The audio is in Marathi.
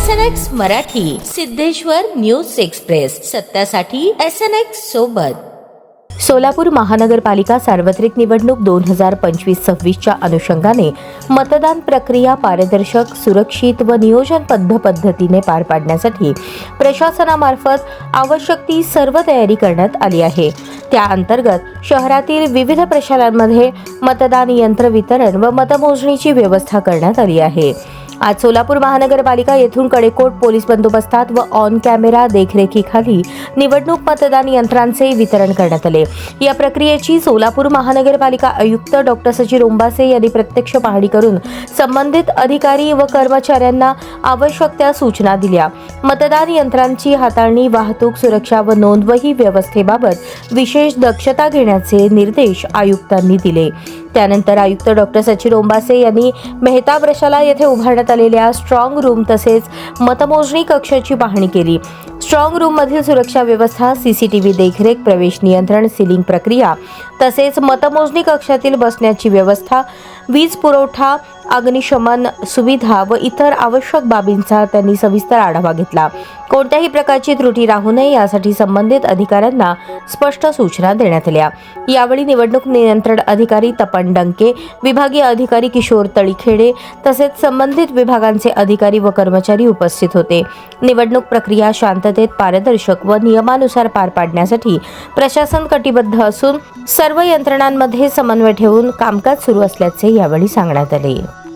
SNX Marathi, Siddheshwar news express, सत्यासाठी SNX सोबत. सोलापूर महानगरपालिका सार्वत्रिक निवडणूक 2025-26च्या अनुषंगाने मतदान प्रक्रिया पारदर्शक, सुरक्षित व नियोजनबद्ध पद्धतीने पार पाडण्यासाठी प्रशासनामार्फत आवश्यक ती सर्व तयारी करण्यात आली आहे. त्या अंतर्गत शहरातील विविध प्रशालांमध्ये मतदान यंत्र वितरण व मतमोजणीची व्यवस्था करण्यात आली आहे. आज सोलापूर महानगरपालिका येथून कडेकोट पोलीस बंदोबस्तात व ऑन कॅमेरा देखरेखीखाली निवडणूक मतदान यंत्रांचे वितरण करण्यात आले. या प्रक्रियेची सोलापूर महानगरपालिका आयुक्त डॉक्टर सचिन रोंबासे यांनी प्रत्यक्ष पाहणी करून संबंधित अधिकारी व कर्मचाऱ्यांना आवश्यक त्या सूचना दिल्या. मतदान यंत्रांची हाताळणी, वाहतूक, सुरक्षा व नोंदवही व्यवस्थेबाबत विशेष दक्षता घेण्याचे निर्देश आयुक्तांनी दिले. त्यानंतर आयुक्त डॉक्टर सचिन रोंबासे यांनी मेहता प्रशाला येथे उभारण्यात आलेल्या स्ट्रॉंग रूम तसेच मतमोजणी कक्षाची पाहणी केली. स्ट्रॉंग रूम मधील सुरक्षा व्यवस्था, CCTV देखरेख, प्रवेश नियंत्रण, सीलिंग प्रक्रिया तसेच मतमोजणी कक्षातील बसण्याची व्यवस्था, वीज पुरवठा, अग्निशमन सुविधा व इतर आवश्यक बाबींचा त्यांनी सविस्तर आढावा घेतला. कोणत्याही प्रकारची त्रुटी राहू नये यासाठी संबंधित अधिकाऱ्यांना स्पष्ट सूचना देण्यात आल्या. यावेळी निवडणूक नियंत्रण अधिकारी तपन डंके, विभागीय अधिकारी किशोर तळीखेडे तसेच संबंधित विभागांचे अधिकारी व कर्मचारी उपस्थित होते. निवडणूक प्रक्रिया शांततेत, पारदर्शक व नियमानुसार पार पाडण्यासाठी प्रशासन कटिबद्ध असून सर्व यंत्रणांमध्ये समन्वय ठेवून कामकाज सुरू असल्याचे यावेळी सांगण्यात आले.